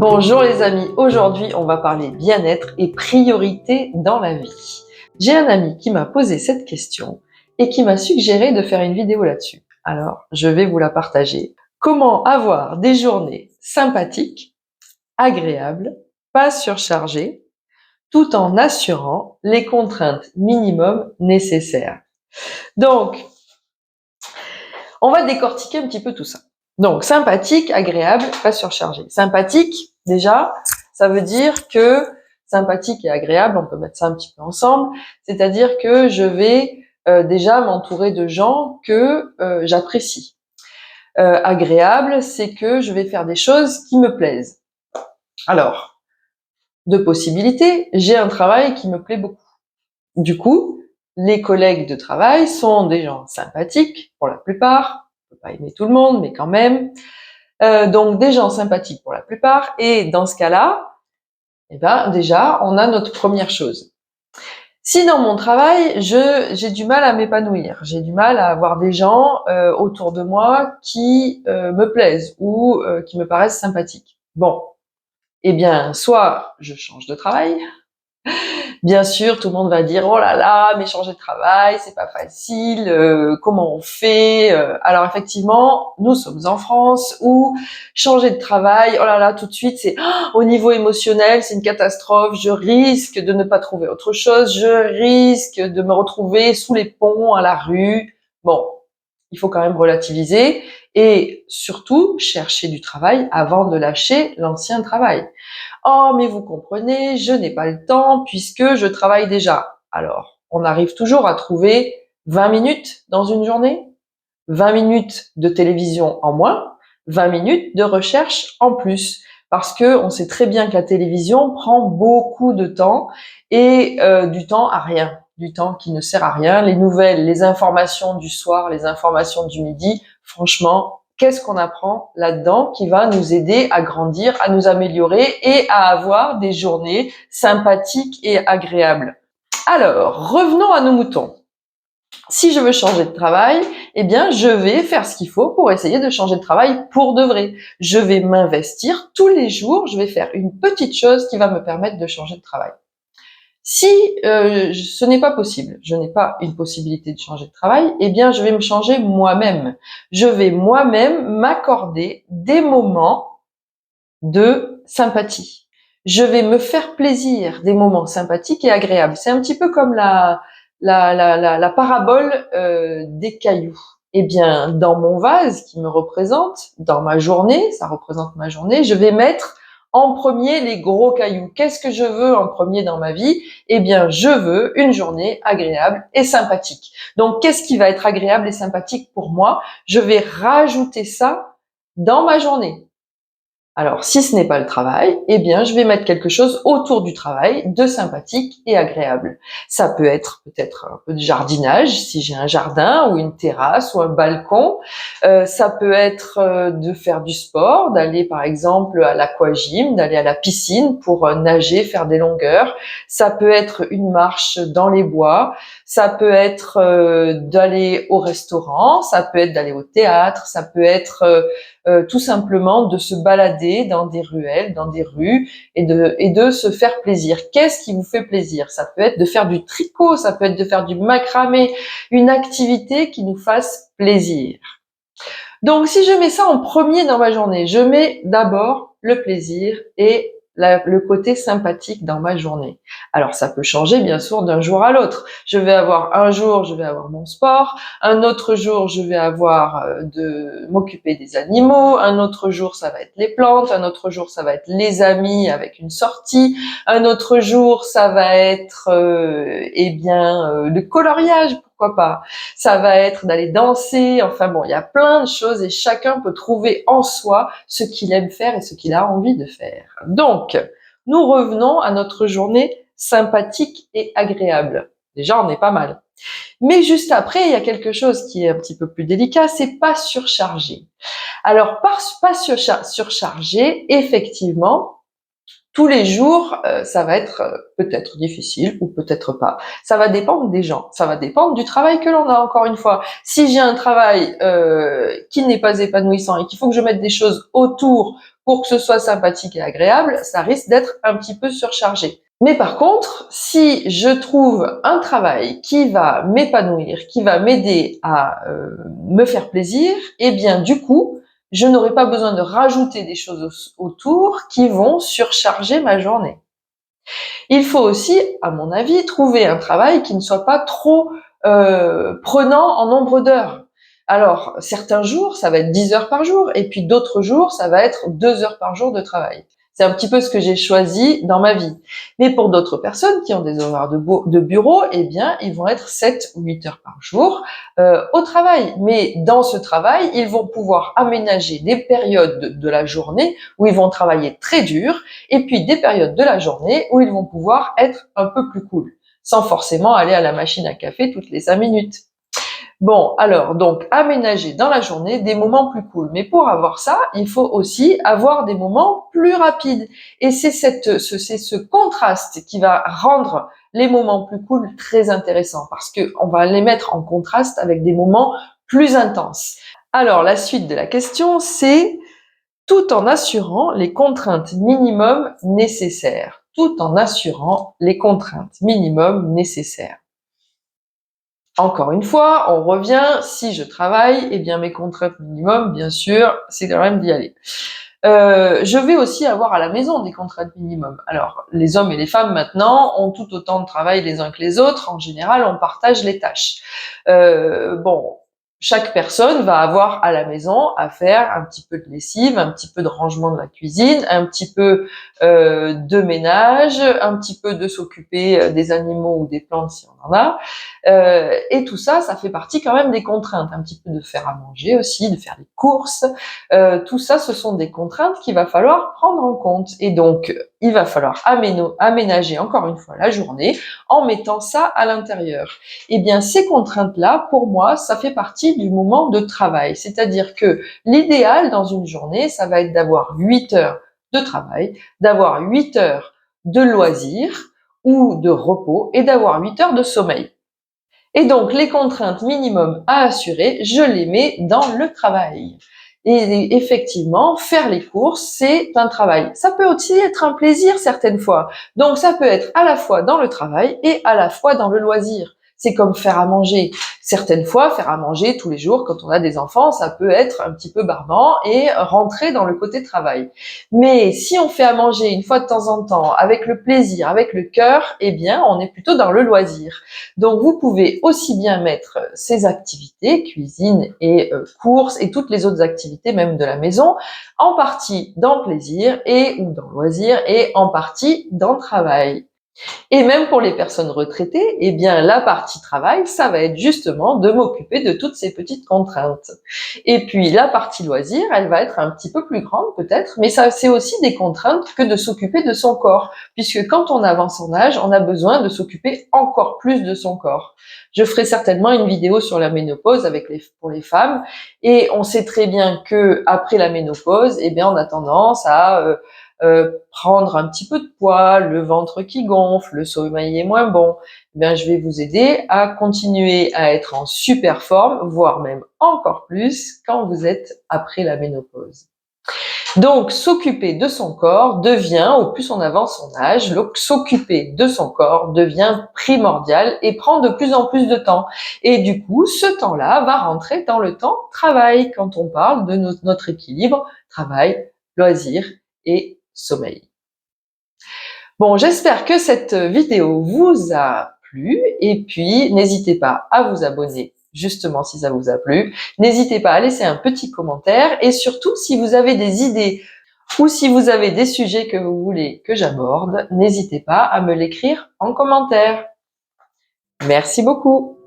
Bonjour les amis, aujourd'hui on va parler bien-être et priorité dans la vie. J'ai un ami qui m'a posé cette question et qui m'a suggéré de faire une vidéo là-dessus. Alors, je vais vous la partager. Comment avoir des journées sympathiques, agréables, pas surchargées, tout en assurant les contraintes minimum nécessaires. Donc, on va décortiquer un petit peu tout ça. Donc, sympathique, agréable, pas surchargé. Sympathique, déjà, ça veut dire que sympathique et agréable, on peut mettre ça un petit peu ensemble, c'est-à-dire que je vais déjà m'entourer de gens que j'apprécie. Agréable, c'est que je vais faire des choses qui me plaisent. Alors, deux possibilités, j'ai un travail qui me plaît beaucoup. Du coup, les collègues de travail sont des gens sympathiques pour la plupart, on peut pas aimer tout le monde, mais quand même. Donc des gens sympathiques pour la plupart. Et dans ce cas-là, eh ben déjà, on a notre première chose. Si dans mon travail, j'ai du mal à m'épanouir, j'ai du mal à avoir des gens autour de moi qui me plaisent ou qui me paraissent sympathiques. Bon, eh bien, soit je change de travail. Bien sûr, tout le monde va dire oh là là, mais changer de travail, c'est pas facile. Comment on fait Alors effectivement, nous sommes en France où changer de travail, oh là là, tout de suite, c'est au niveau émotionnel, c'est une catastrophe. Je risque de ne pas trouver autre chose. Je risque de me retrouver sous les ponts, à la rue. Bon, il faut quand même relativiser et surtout chercher du travail avant de lâcher l'ancien travail. Oh, mais vous comprenez, je n'ai pas le temps puisque je travaille déjà. Alors, on arrive toujours à trouver 20 minutes dans une journée, 20 minutes de télévision en moins, 20 minutes de recherche en plus. Parce que on sait très bien que la télévision prend beaucoup de temps et du temps à rien, du temps qui ne sert à rien. Les nouvelles, les informations du soir, les informations du midi, franchement, qu'est-ce qu'on apprend là-dedans qui va nous aider à grandir, à nous améliorer et à avoir des journées sympathiques et agréables. Alors, revenons à nos moutons. Si je veux changer de travail, eh bien, je vais faire ce qu'il faut pour essayer de changer de travail pour de vrai. Je vais m'investir tous les jours, je vais faire une petite chose qui va me permettre de changer de travail. Si ce n'est pas possible, je n'ai pas une possibilité de changer de travail, eh bien, je vais me changer moi-même. Je vais moi-même m'accorder des moments de sympathie. Je vais me faire plaisir, des moments sympathiques et agréables. C'est un petit peu comme la parabole des cailloux. Eh bien, dans mon vase qui me représente, dans ma journée, ça représente ma journée, je vais mettre en premier les gros cailloux. Qu'est-ce que je veux en premier dans ma vie? Eh bien, je veux une journée agréable et sympathique. Donc, qu'est-ce qui va être agréable et sympathique pour moi? Je vais rajouter ça dans ma journée. Alors, si ce n'est pas le travail, eh bien, je vais mettre quelque chose autour du travail de sympathique et agréable. Ça peut être peut-être un peu de jardinage, si j'ai un jardin ou une terrasse ou un balcon. Ça peut être de faire du sport, d'aller par exemple à l'aquagym, d'aller à la piscine pour nager, faire des longueurs. Ça peut être une marche dans les bois. Ça peut être d'aller au restaurant. Ça peut être d'aller au théâtre. Ça peut être tout simplement de se balader dans des ruelles, dans des rues et de se faire plaisir. Qu'est-ce qui vous fait plaisir? Ça peut être de faire du tricot, ça peut être de faire du macramé, une activité qui nous fasse plaisir. Donc si je mets ça en premier dans ma journée, je mets d'abord le plaisir et le côté sympathique dans ma journée. Alors ça peut changer bien sûr d'un jour à l'autre. Je vais avoir un jour, je vais avoir mon sport, un autre jour, je vais avoir de m'occuper des animaux, un autre jour, ça va être les plantes, un autre jour, ça va être les amis avec une sortie, un autre jour, ça va être le coloriage, pourquoi pas. Ça va être d'aller danser, enfin bon, il y a plein de choses et chacun peut trouver en soi ce qu'il aime faire et ce qu'il a envie de faire. Donc, nous revenons à notre journée sympathique et agréable. Déjà, on est pas mal. Mais juste après, il y a quelque chose qui est un petit peu plus délicat, c'est pas surchargé. Alors, pas surchargé, effectivement, Tous les jours, ça va être peut-être difficile ou peut-être pas. Ça va dépendre des gens, ça va dépendre du travail que l'on a, encore une fois. Si j'ai un travail qui n'est pas épanouissant et qu'il faut que je mette des choses autour pour que ce soit sympathique et agréable, ça risque d'être un petit peu surchargé. Mais par contre, si je trouve un travail qui va m'épanouir, qui va m'aider à me faire plaisir, eh bien du coup, je n'aurai pas besoin de rajouter des choses autour qui vont surcharger ma journée. Il faut aussi, à mon avis, trouver un travail qui ne soit pas trop prenant en nombre d'heures. Alors, certains jours, ça va être 10 heures par jour, et puis d'autres jours, ça va être 2 heures par jour de travail. C'est un petit peu ce que j'ai choisi dans ma vie. Mais pour d'autres personnes qui ont des horaires de bureau, eh bien, ils vont être 7 ou 8 heures par jour au travail. Mais dans ce travail, ils vont pouvoir aménager des périodes de la journée où ils vont travailler très dur, et puis des périodes de la journée où ils vont pouvoir être un peu plus cool, sans forcément aller à la machine à café toutes les 5 minutes. Bon, alors, donc, aménager dans la journée des moments plus cool. Mais pour avoir ça, il faut aussi avoir des moments plus rapides. Et c'est ce contraste qui va rendre les moments plus cool très intéressants, parce qu'on va les mettre en contraste avec des moments plus intenses. Alors, la suite de la question, c'est tout en assurant les contraintes minimum nécessaires. Tout en assurant les contraintes minimum nécessaires. Encore une fois, on revient, si je travaille, eh bien mes contraintes minimum, bien sûr, c'est quand même d'y aller. Je vais aussi avoir à la maison des contraintes minimum. Alors, les hommes et les femmes maintenant ont tout autant de travail les uns que les autres. En général, on partage les tâches. Bon, chaque personne va avoir à la maison à faire un petit peu de lessive, un petit peu de rangement de la cuisine, un petit peu de ménage, un petit peu de s'occuper des animaux ou des plantes si on en a. Et tout ça, ça fait partie quand même des contraintes. Un petit peu de faire à manger aussi, de faire des courses. Tout ça, ce sont des contraintes qu'il va falloir prendre en compte. Et donc, il va falloir aménager encore une fois la journée en mettant ça à l'intérieur. Eh bien, ces contraintes-là, pour moi, ça fait partie du moment de travail. C'est-à-dire que l'idéal dans une journée, ça va être d'avoir 8 heures de travail, d'avoir 8 heures de loisirs ou de repos et d'avoir 8 heures de sommeil. Et donc, les contraintes minimum à assurer, je les mets dans le travail. Et effectivement, faire les courses, c'est un travail. Ça peut aussi être un plaisir certaines fois. Donc, ça peut être à la fois dans le travail et à la fois dans le loisir. C'est comme faire à manger. Certaines fois, faire à manger tous les jours, quand on a des enfants, ça peut être un petit peu barbant et rentrer dans le côté travail. Mais si on fait à manger une fois de temps en temps, avec le plaisir, avec le cœur, eh bien, on est plutôt dans le loisir. Donc, vous pouvez aussi bien mettre ces activités, cuisine et courses et toutes les autres activités même de la maison, en partie dans le plaisir et ou dans le loisir et en partie dans le travail. Et même pour les personnes retraitées, eh bien, la partie travail, ça va être justement de m'occuper de toutes ces petites contraintes. Et puis, la partie loisir, elle va être un petit peu plus grande peut-être, mais ça, c'est aussi des contraintes que de s'occuper de son corps, puisque quand on avance en âge, on a besoin de s'occuper encore plus de son corps. Je ferai certainement une vidéo sur la ménopause pour les femmes, et on sait très bien que après la ménopause, eh bien, on a tendance à prendre un petit peu de poids, le ventre qui gonfle, le sommeil est moins bon, eh bien, je vais vous aider à continuer à être en super forme, voire même encore plus quand vous êtes après la ménopause. Donc, s'occuper de son corps devient, au plus on avance son âge, s'occuper de son corps devient primordial et prend de plus en plus de temps. Et du coup, ce temps-là va rentrer dans le temps travail quand on parle de notre équilibre travail, loisir et sommeil. Bon, j'espère que cette vidéo vous a plu et puis n'hésitez pas à vous abonner justement si ça vous a plu. N'hésitez pas à laisser un petit commentaire et surtout si vous avez des idées ou si vous avez des sujets que vous voulez que j'aborde, n'hésitez pas à me l'écrire en commentaire. Merci beaucoup.